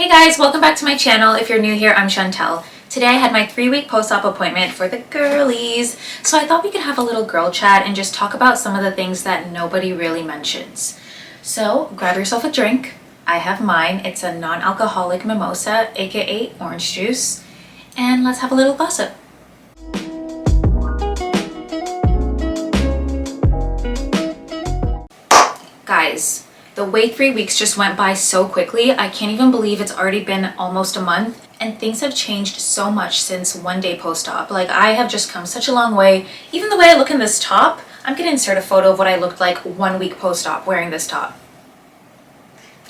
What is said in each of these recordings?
Hey guys, welcome back to my channel. If you're new here, I'm Chantel. Today I had my 3-week post-op appointment for the girlies, so I thought we could have a little girl chat and just talk about some of the things that nobody really mentions. So grab yourself a drink. I have mine. It's a non-alcoholic mimosa, aka orange juice, and let's have a little gossip. Guys, the wait 3 weeks just went by so quickly. I can't even believe it's already been almost a month, and things have changed so much since one day post-op. Like, I have just come such a long way. Even the way I look in this top, I'm gonna insert a photo of what I looked like 1 week post-op wearing this top.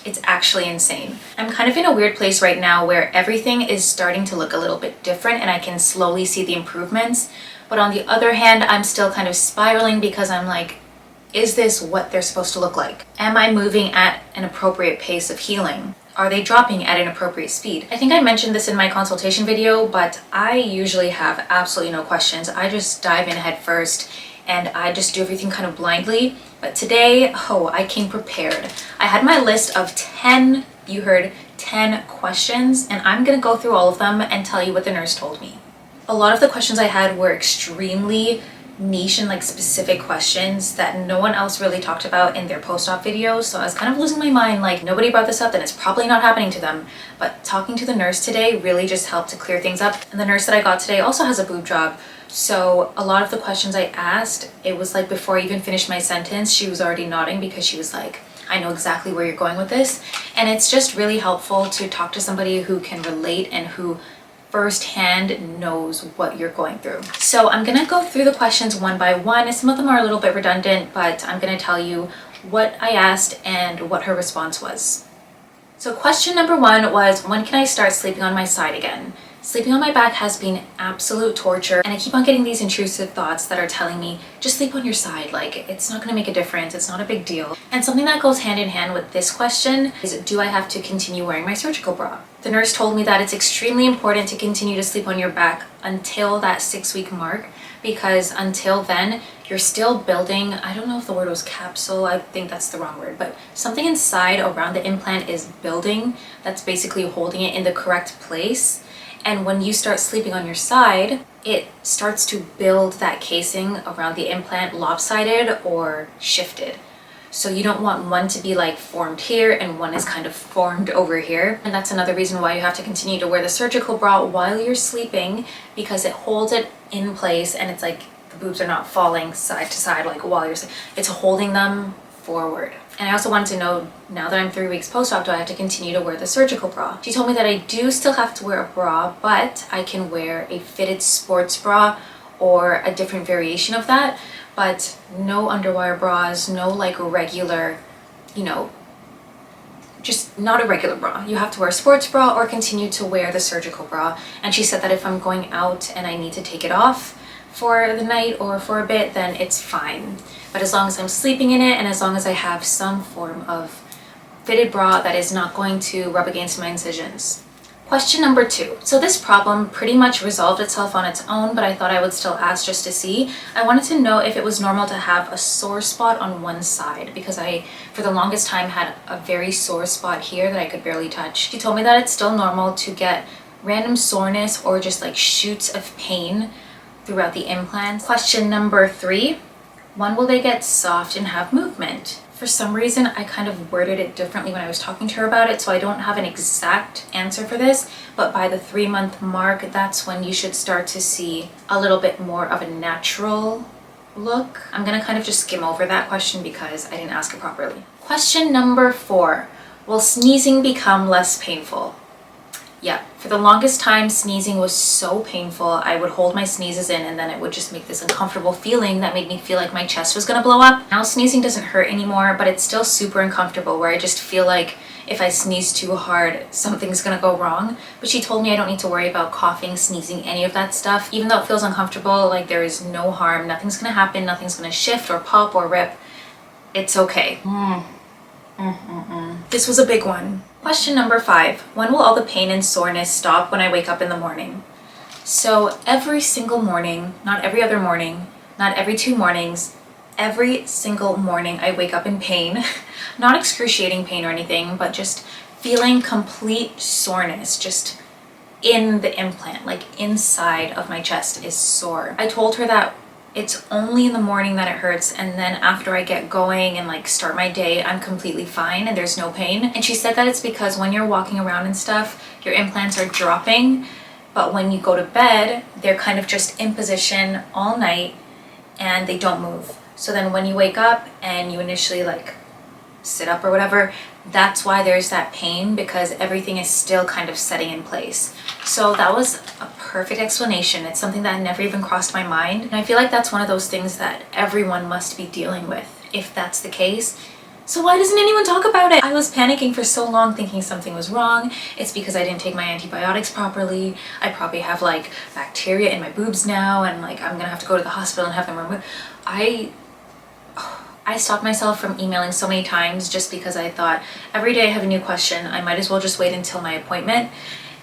It's actually insane. I'm kind of in a weird place right now where everything is starting to look a little bit different and I can slowly see the improvements. But on the other hand, I'm still kind of spiraling because I'm like, is this what they're supposed to look like? Am I moving at an appropriate pace of healing? Are they dropping at an appropriate speed? I think I mentioned this in my consultation video, but I usually have absolutely no questions. I just dive in head first and I just do everything kind of blindly. But today, I came prepared. I had my list of 10, you heard 10 questions, and I'm gonna go through all of them and tell you what the nurse told me. A lot of the questions I had were extremely niche and like specific questions that no one else really talked about in their post-op videos, so I was kind of losing my mind, like nobody brought this up, then it's probably not happening to them. But talking to the nurse today really just helped to clear things up. And the nurse that I got today also has a boob job, so a lot of the questions I asked, it was like before I even finished my sentence she was already nodding because she was like, I know exactly where you're going with this. And it's just really helpful to talk to somebody who can relate and who firsthand knows what you're going through. So I'm gonna go through the questions one by one. Some of them are a little bit redundant, but I'm gonna tell you what I asked and what her response was. So question number one was, when can I start sleeping on my side again? Sleeping on my back has been absolute torture, and I keep on getting these intrusive thoughts that are telling me, just sleep on your side, like it's not gonna make a difference, it's not a big deal. And something that goes hand in hand with this question is, do I have to continue wearing my surgical bra? The nurse told me that it's extremely important to continue to sleep on your back until that 6-week mark, because until then you're still building, I don't know if the word was capsule, I think that's the wrong word, but something inside around the implant is building, that's basically holding it in the correct place. And when you start sleeping on your side, it starts to build that casing around the implant lopsided or shifted. So you don't want one to be like formed here and one is kind of formed over here. And that's another reason why you have to continue to wear the surgical bra while you're sleeping, because it holds it in place and it's like the boobs are not falling side to side like while you're sleeping. It's holding them forward. And I also wanted to know, now that I'm 3 weeks post-op, do I have to continue to wear the surgical bra? She told me that I do still have to wear a bra, but I can wear a fitted sports bra or a different variation of that, but no underwire bras, no like regular, just not a regular bra. You have to wear a sports bra or continue to wear the surgical bra. And she said that if I'm going out and I need to take it off for the night or for a bit, then it's fine. But as long as I'm sleeping in it and as long as I have some form of fitted bra that is not going to rub against my incisions. Question number 2. So this problem pretty much resolved itself on its own, but I thought I would still ask just to see. I wanted to know if it was normal to have a sore spot on one side, because I, for the longest time, had a very sore spot here that I could barely touch. She told me that it's still normal to get random soreness or just like shoots of pain throughout the implant. Question number 3. When will they get soft and have movement? For some reason, I kind of worded it differently when I was talking to her about it, so I don't have an exact answer for this, but by the 3-month mark, that's when you should start to see a little bit more of a natural look. I'm gonna kind of just skim over that question because I didn't ask it properly. Question number 4. Will sneezing become less painful? Yeah, for the longest time, sneezing was so painful. I would hold my sneezes in and then it would just make this uncomfortable feeling that made me feel like my chest was gonna blow up. Now sneezing doesn't hurt anymore, but it's still super uncomfortable where I just feel like if I sneeze too hard, something's gonna go wrong. But she told me I don't need to worry about coughing, sneezing, any of that stuff. Even though it feels uncomfortable, like there is no harm, nothing's gonna happen, nothing's gonna shift or pop or rip. It's okay. This was a big one. Question number 5. When will all the pain and soreness stop when I wake up in the morning? So every single morning, not every other morning, not every 2 mornings, every single morning I wake up in pain. Not excruciating pain or anything, but just feeling complete soreness just in the implant, like inside of my chest is sore. I told her that it's only in the morning that it hurts, and then after I get going and like start my day, I'm completely fine and there's no pain. And she said that it's because when you're walking around and stuff, your implants are dropping, but when you go to bed, they're kind of just in position all night and they don't move. So then when you wake up and you initially like sit up or whatever, that's why there's that pain, because everything is still kind of setting in place. So that was a perfect explanation. It's something that never even crossed my mind. And I feel like that's one of those things that everyone must be dealing with if that's the case. So why doesn't anyone talk about it? I was panicking for so long thinking something was wrong. It's because I didn't take my antibiotics properly. I probably have like bacteria in my boobs now and like I'm gonna have to go to the hospital and have them removed. I stopped myself from emailing so many times just because I thought every day I have a new question. I might as well just wait until my appointment.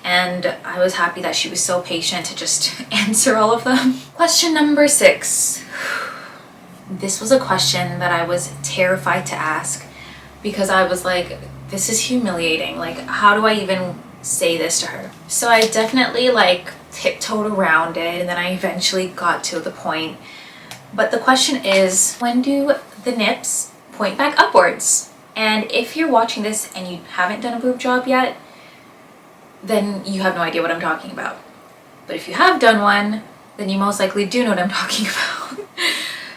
And I was happy that she was so patient to just answer all of them. Question number 6. This was a question that I was terrified to ask because I was like, this is humiliating. Like, how do I even say this to her? So I definitely like tiptoed around it, and then I eventually got to the point. But the question is, when do the nips point back upwards? And if you're watching this and you haven't done a boob job yet, then you have no idea what I'm talking about. But if you have done one, then you most likely do know what I'm talking about.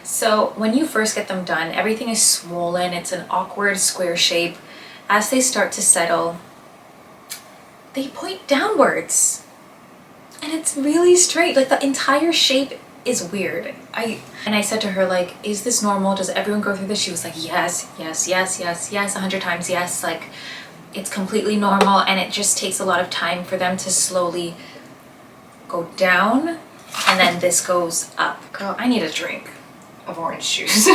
So when you first get them done, everything is swollen. It's an awkward square shape. As they start to settle, they point downwards. And it's really straight. Like the entire shape is weird. I said to her, like, is this normal? Does everyone go through this? She was like, yes, yes, yes, yes, yes, 100 times yes. Like, it's completely normal, and it just takes a lot of time for them to slowly go down, and then this goes up. Girl, I need a drink of orange juice.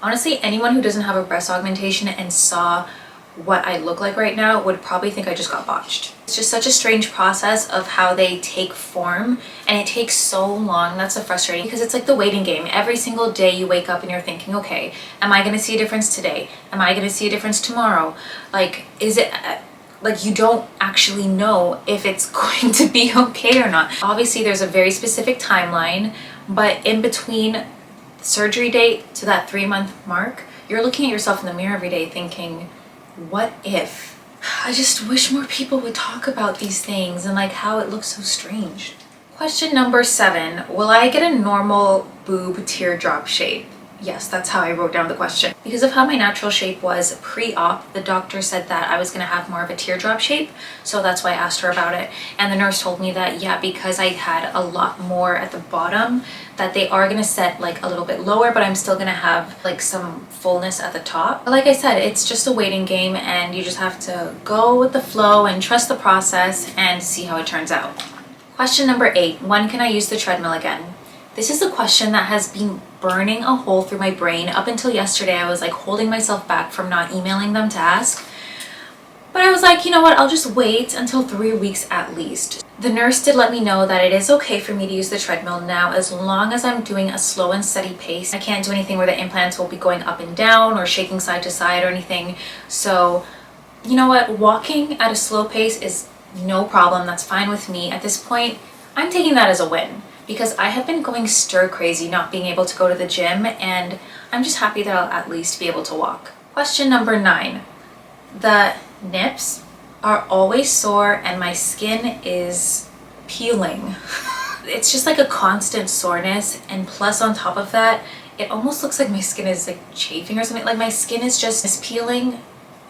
Honestly, anyone who doesn't have a breast augmentation and saw what I look like right now would probably think I just got botched. It's just such a strange process of how they take form, and it takes so long. That's so frustrating because it's like the waiting game. Every single day you wake up and you're thinking, okay, am I going to see a difference today? Am I going to see a difference tomorrow? Like, is it like you don't actually know if it's going to be okay or not? Obviously there's a very specific timeline, but in between surgery date to that 3-month mark, you're looking at yourself in the mirror every day thinking, what if? I just wish more people would talk about these things and like how it looks so strange. Question number 7, will I get a normal boob teardrop shape? Yes, that's how I wrote down the question. Because of how my natural shape was pre-op, the doctor said that I was gonna have more of a teardrop shape, so that's why I asked her about it. And the nurse told me that, yeah, because I had a lot more at the bottom, that they are gonna set like a little bit lower, but I'm still gonna have like some fullness at the top. But like I said, it's just a waiting game, and you just have to go with the flow and trust the process and see how it turns out. Question number 8, when can I use the treadmill again? This is a question that has been burning a hole through my brain. Up until yesterday, I was like holding myself back from not emailing them to ask. But I was like, you know what, I'll just wait until 3 weeks at least. The nurse did let me know that it is okay for me to use the treadmill now as long as I'm doing a slow and steady pace. I can't do anything where the implants will be going up and down or shaking side to side or anything. So, you know what, walking at a slow pace is no problem. That's fine with me. At this point, I'm taking that as a win, because I have been going stir crazy not being able to go to the gym, and I'm just happy that I'll at least be able to walk. Question number 9. The nips are always sore and my skin is peeling. It's just like a constant soreness, and plus on top of that, it almost looks like my skin is like chafing or something. Like my skin is just peeling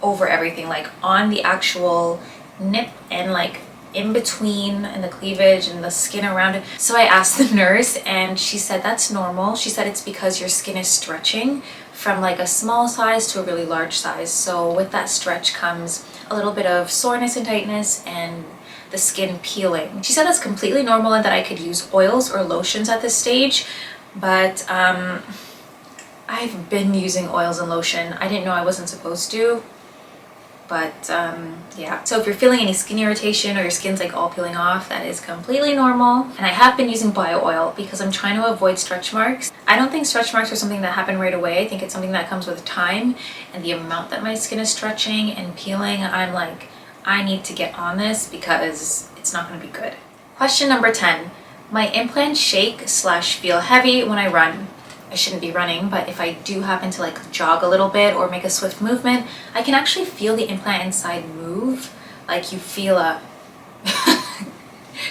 over everything, like on the actual nip and like in between and the cleavage and the skin around it. So I asked the nurse and she said that's normal. She said it's because your skin is stretching from like a small size to a really large size. So with that stretch comes a little bit of soreness and tightness and the skin peeling. She said that's completely normal and that I could use oils or lotions at this stage, but I've been using oils and lotion. I didn't know I wasn't supposed to. But yeah, so if you're feeling any skin irritation or your skin's like all peeling off, that is completely normal. And I have been using bio oil because I'm trying to avoid stretch marks. I don't think stretch marks are something that happen right away. I think it's something that comes with time and the amount that my skin is stretching and peeling. I'm like, I need to get on this because it's not going to be good. Question number 10. My implants shake / feel heavy when I run. I shouldn't be running, but if I do happen to like jog a little bit or make a swift movement, I can actually feel the implant inside move. Like you feel a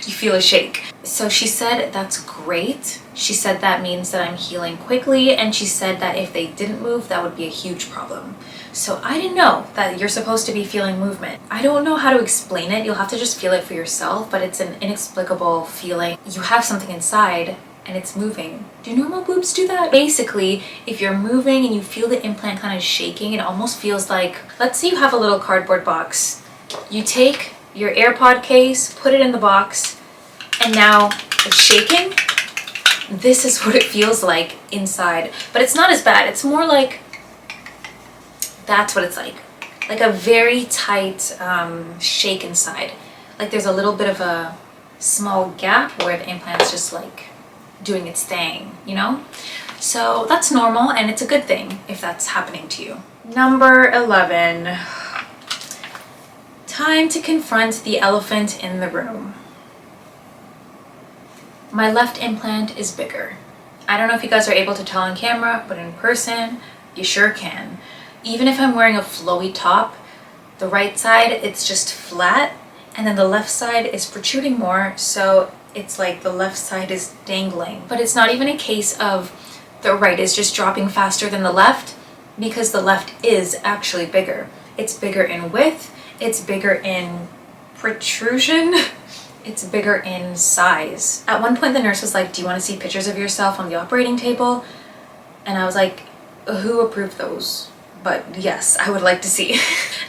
you feel a shake. So she said that's great. She said that means that I'm healing quickly, and she said that if they didn't move, that would be a huge problem. So I didn't know that you're supposed to be feeling movement. I don't know how to explain it. You'll have to just feel it for yourself, but it's an inexplicable feeling. You have something inside and it's moving. Do normal boobs do that? Basically, if you're moving and you feel the implant kind of shaking, it almost feels like, let's say you have a little cardboard box. You take your AirPod case, put it in the box, and now it's shaking. This is what it feels like inside, but it's not as bad. It's more like, that's what it's like a very tight shake inside. Like there's a little bit of a small gap where the implant's just like doing its thing, you know? So that's normal, and it's a good thing if that's happening to you. Number 11. Time to confront the elephant in the room. My left implant is bigger. I don't know if you guys are able to tell on camera, but in person, you sure can. Even if I'm wearing a flowy top, the right side, it's just flat, and then the left side is protruding more, so it's like the left side is dangling. But it's not even a case of the right is just dropping faster than the left, because the left is actually bigger. It's bigger in width, it's bigger in protrusion, it's bigger in size. At one point the nurse was like, do you want to see pictures of yourself on the operating table? And I was like, who approved those? But yes, I would like to see.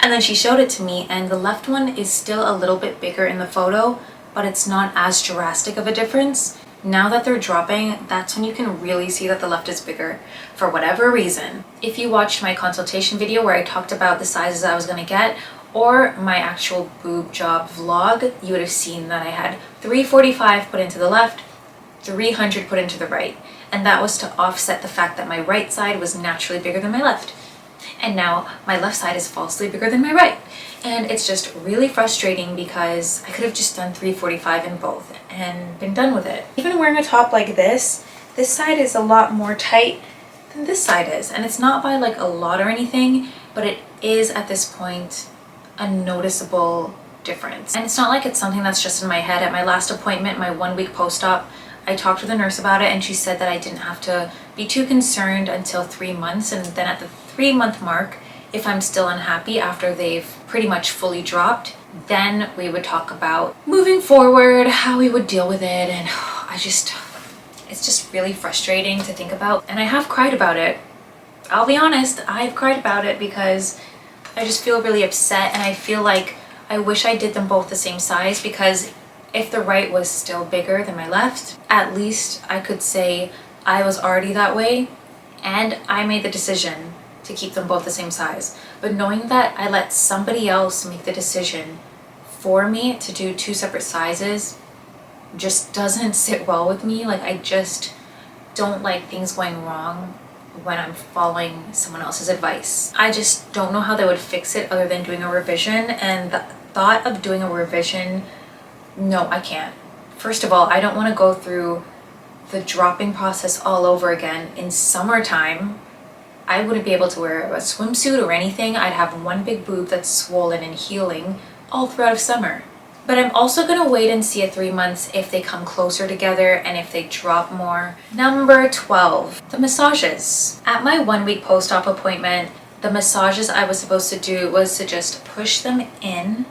And then she showed it to me, and the left one is still a little bit bigger in the photo, but it's not as drastic of a difference. Now that they're dropping, that's when you can really see that the left is bigger for whatever reason. If you watched my consultation video where I talked about the sizes I was going to get, or my actual boob job vlog, you would have seen that I had 345 put into the left, 300 put into the right. And that was to offset the fact that my right side was naturally bigger than my left. And now my left side is falsely bigger than my right. And it's just really frustrating because I could have just done 345 in both and been done with it. Even wearing a top like this side is a lot more tight than this side is. And it's not by like a lot or anything, but it is at this point a noticeable difference. And it's not like it's something that's just in my head. At my last appointment, my 1 week post-op, I talked to the nurse about it, and she said that I didn't have to be too concerned until 3 months, and then at the 3-month mark, if I'm still unhappy after they've pretty much fully dropped, then we would talk about moving forward, how we would deal with it. And it's just really frustrating to think about. And I have cried about it. I'll be honest, I've cried about it because I just feel really upset, and I feel like I wish I did them both the same size, because if the right was still bigger than my left, at least I could say I was already that way and I made the decision to keep them both the same size. But knowing that I let somebody else make the decision for me to do 2 separate sizes just doesn't sit well with me. Like, I just don't like things going wrong when I'm following someone else's advice. I just don't know how they would fix it other than doing a revision, and the thought of doing a revision, no, I can't. First of all, I don't want to go through the dropping process all over again in summertime. I wouldn't be able to wear a swimsuit or anything. I'd have one big boob that's swollen and healing all throughout summer. But I'm also going to wait and see at 3 months if they come closer together and if they drop more. Number 12, the massages. At my 1 week post-op appointment, the massages I was supposed to do was to just push them in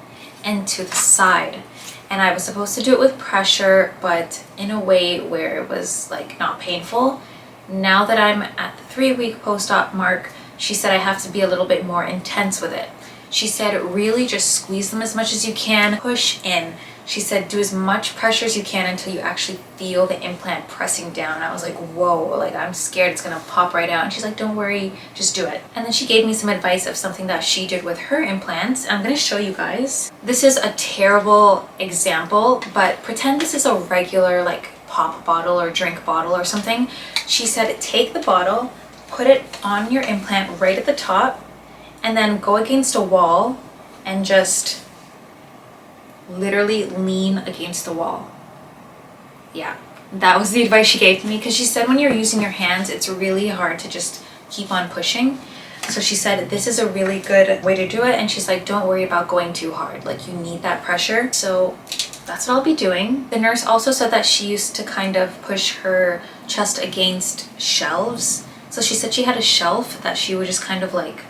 and to the side. And I was supposed to do it with pressure, but in a way where it was like not painful. Now that I'm at the 3 week post-op mark, she said I have to be a little bit more intense with it. She said really just squeeze them as much as you can, push in. She said do as much pressure as you can until you actually feel the implant pressing down. I was like, whoa, like I'm scared it's gonna pop right out. And she's like, don't worry, just do it. And then she gave me some advice of something that she did with her implants. I'm gonna show you guys. This is a terrible example, but pretend this is a regular like pop bottle or drink bottle or something. She said take the bottle, put it on your implant right at the top, and then go against a wall and just literally lean against the wall. Yeah, that was the advice she gave to me, because she said when you're using your hands, it's really hard to just keep on pushing. So she said this is a really good way to do it, and she's like, don't worry about going too hard, like you need that pressure. So that's what I'll be doing. The nurse also said that she used to kind of push her chest against shelves. So she said she had a shelf that she would just kind of like,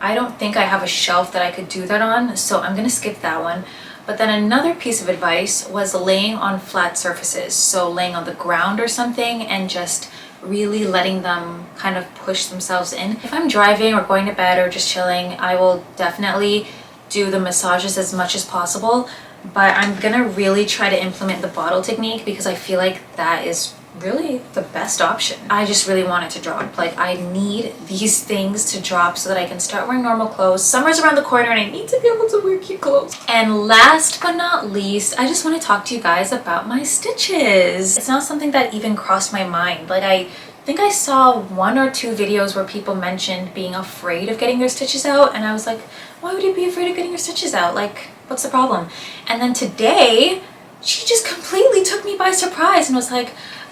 I don't think I have a shelf that I could do that on, so I'm gonna skip that one. But then another piece of advice was laying on flat surfaces. So laying on the ground or something and just really letting them kind of push themselves in. If I'm driving or going to bed or just chilling, I will definitely do the massages as much as possible. But I'm gonna really try to implement the bottle technique because I feel like that is really the best option. I just really want it to drop. Like I need these things to drop so that I can start wearing normal clothes. Summer's around the corner and I need to be able to wear cute clothes. And last but not least, I just want to talk to you guys about my stitches. It's not something that even crossed my mind. Like I think I saw 1 or 2 videos where people mentioned being afraid of getting their stitches out, and I was like, why would you be afraid of getting your stitches out? Like, what's the problem? And then today, she just completely took me by surprise and was like,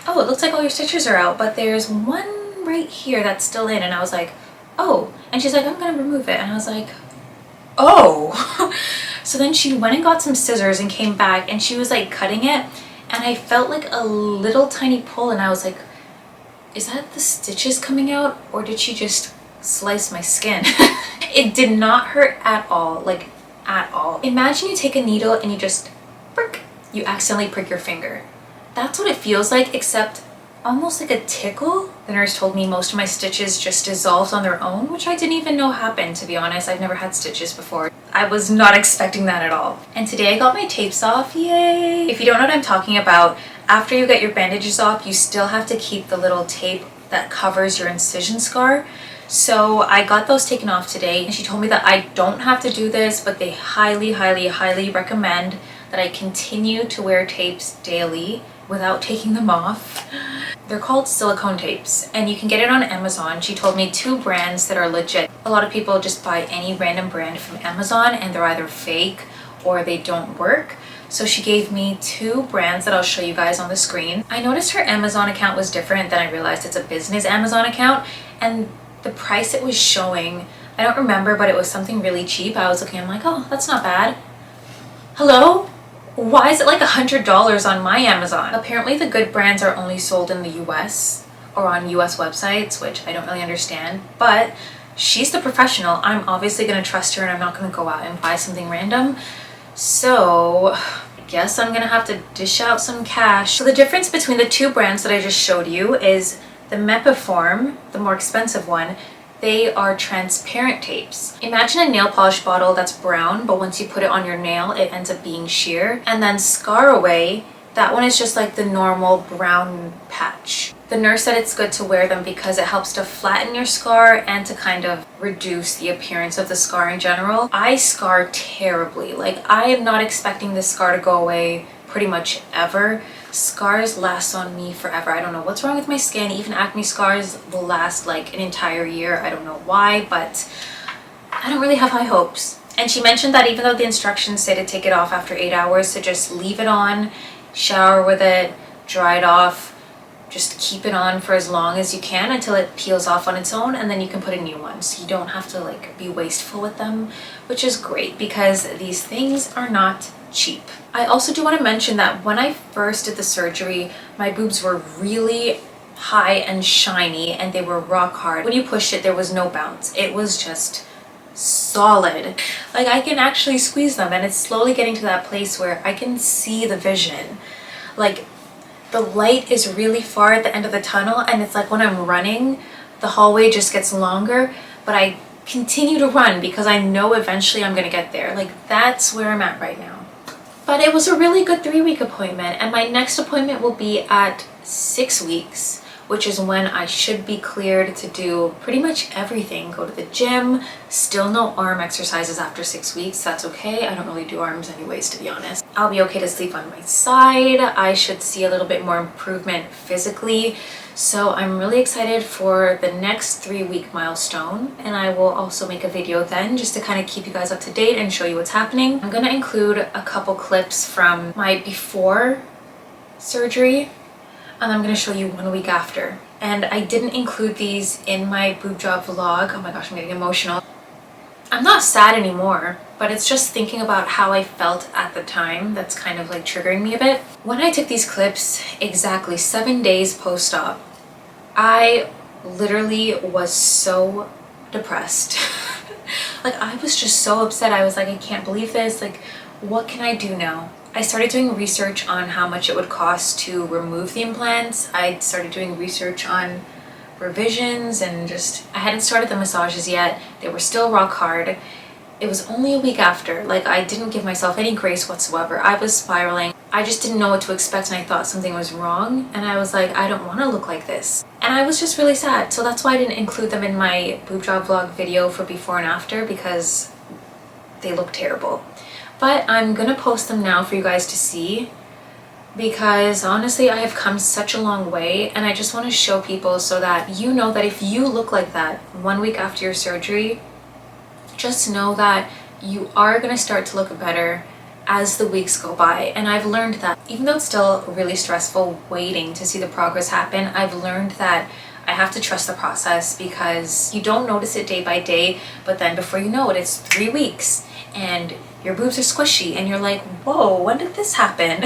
oh, it looks like all your stitches are out, but there's one right here that's still in. And I was like, oh. And she's like, I'm gonna remove it. And I was like, oh. So then she went and got some scissors and came back and she was like cutting it. And I felt like a little tiny pull and I was like, is that the stitches coming out or did she just slice my skin? It did not hurt at all, like at all. Imagine you take a needle and you just prick, you accidentally prick your finger. That's what it feels like, except almost like a tickle. The nurse told me most of my stitches just dissolved on their own, which I didn't even know happened, to be honest. I've never had stitches before. I was not expecting that at all. And today I got my tapes off, yay! If you don't know what I'm talking about, after you get your bandages off, you still have to keep the little tape that covers your incision scar. So I got those taken off today, and she told me that I don't have to do this, but they highly, highly, highly recommend that I continue to wear tapes daily without taking them off. They're called silicone tapes and you can get it on Amazon. She told me 2 brands that are legit. A lot of people just buy any random brand from Amazon and they're either fake or they don't work. So she gave me 2 brands that I'll show you guys on the screen. I noticed her Amazon account was different, then I realized it's a business Amazon account, and the price it was showing, I don't remember, but it was something really cheap. I was looking, I'm like, oh, that's not bad. Hello? Why is it like $100 on my Amazon? Apparently the good brands are only sold in the US or on US websites, which I don't really understand, but she's the professional. I'm obviously gonna trust her and I'm not gonna go out and buy something random. So I guess I'm gonna have to dish out some cash. So the difference between the 2 brands that I just showed you is the Mepiform, the more expensive one, they are transparent tapes. Imagine a nail polish bottle that's brown, but once you put it on your nail, it ends up being sheer. And then Scar Away, that one is just like the normal brown patch. The nurse said it's good to wear them because it helps to flatten your scar and to kind of reduce the appearance of the scar in general. I scar terribly. Like I am not expecting this scar to go away pretty much ever. Scars last on me forever. I don't know what's wrong with my skin. Even acne scars will last like an entire year. I don't know why, but I don't really have high hopes. And she mentioned that even though the instructions say to take it off after 8 hours, to just leave it on, shower with it, dry it off, just keep it on for as long as you can until it peels off on its own, and then you can put a new one. So you don't have to like be wasteful with them, which is great because these things are not cheap. I also do want to mention that when I first did the surgery, my boobs were really high and shiny and they were rock hard. When you pushed it, there was no bounce. It was just solid. Like I can actually squeeze them, and it's slowly getting to that place where I can see the vision. Like the light is really far at the end of the tunnel, and it's like when I'm running, the hallway just gets longer, but I continue to run because I know eventually I'm gonna get there. Like, that's where I'm at right now. But it was a really good 3-week appointment, and my next appointment will be at 6 weeks, which is when I should be cleared to do pretty much everything. Go to the gym, still no arm exercises after 6 weeks. That's okay. I don't really do arms anyways, to be honest. I'll be okay to sleep on my side. I should see a little bit more improvement physically. So I'm really excited for the next 3-week milestone, and I will also make a video then just to kind of keep you guys up to date and show you what's happening. I'm gonna include a couple clips from my before surgery, and I'm gonna show you 1 week after. And I didn't include these in my boob job vlog. Oh my gosh, I'm getting emotional. I'm not sad anymore, but it's just thinking about how I felt at the time that's kind of like triggering me a bit. When I took these clips exactly 7 days post-op, I literally was so depressed. Like, I was just so upset. I was like, I can't believe this. Like, what can I do now? I started doing research on how much it would cost to remove the implants. I started doing research on revisions, and just, I hadn't started the massages yet. They were still rock hard. It was only a week after. Like, I didn't give myself any grace whatsoever. I was spiraling. I just didn't know what to expect, and I thought something was wrong, and I was like, I don't want to look like this. And I was just really sad. So that's why I didn't include them in my boob job vlog video for before and after, because they look terrible. But I'm gonna post them now for you guys to see, because honestly I have come such a long way, and I just want to show people so that you know that if you look like that 1 week after your surgery, just know that you are going to start to look better as the weeks go by. And I've learned that even though it's still really stressful waiting to see the progress happen, I've learned that I have to trust the process, because you don't notice it day by day, but then before you know it, it's 3 weeks and your boobs are squishy and you're like, whoa, when did this happen?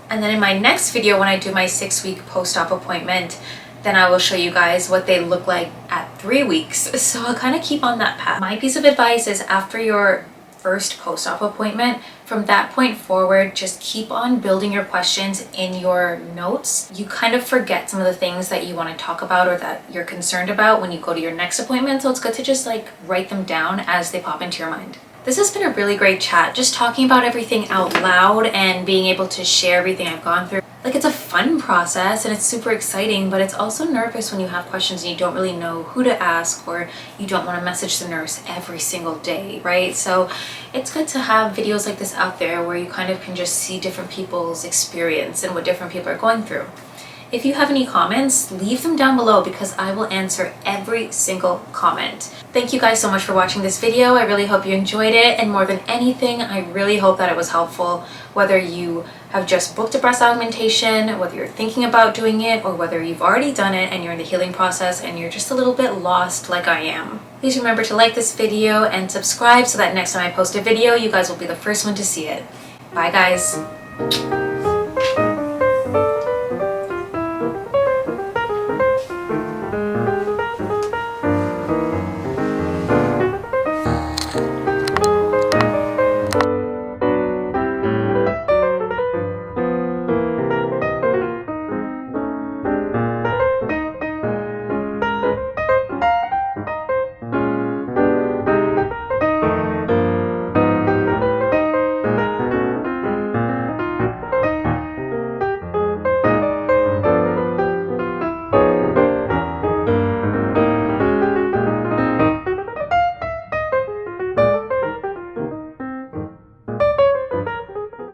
And then in my next video, when I do my 6-week post-op appointment, then I will show you guys what they look like at 3 weeks. So I'll kind of keep on that path. My piece of advice is, after your first post-op appointment, from that point forward, just keep on building your questions in your notes. You kind of forget some of the things that you want to talk about or that you're concerned about when you go to your next appointment. So it's good to just like write them down as they pop into your mind. This has been a really great chat, just talking about everything out loud and being able to share everything I've gone through. Like, it's a fun process and it's super exciting, but it's also nervous when you have questions and you don't really know who to ask, or you don't want to message the nurse every single day, right? So it's good to have videos like this out there where you kind of can just see different people's experience and what different people are going through. If you have any comments, leave them down below, because I will answer every single comment. Thank you guys so much for watching this video. I really hope you enjoyed it, and more than anything, I really hope that it was helpful, whether you have just booked a breast augmentation, whether you're thinking about doing it, or whether you've already done it and you're in the healing process and you're just a little bit lost like I am. Please remember to like this video and subscribe so that next time I post a video, you guys will be the first one to see it. Bye guys.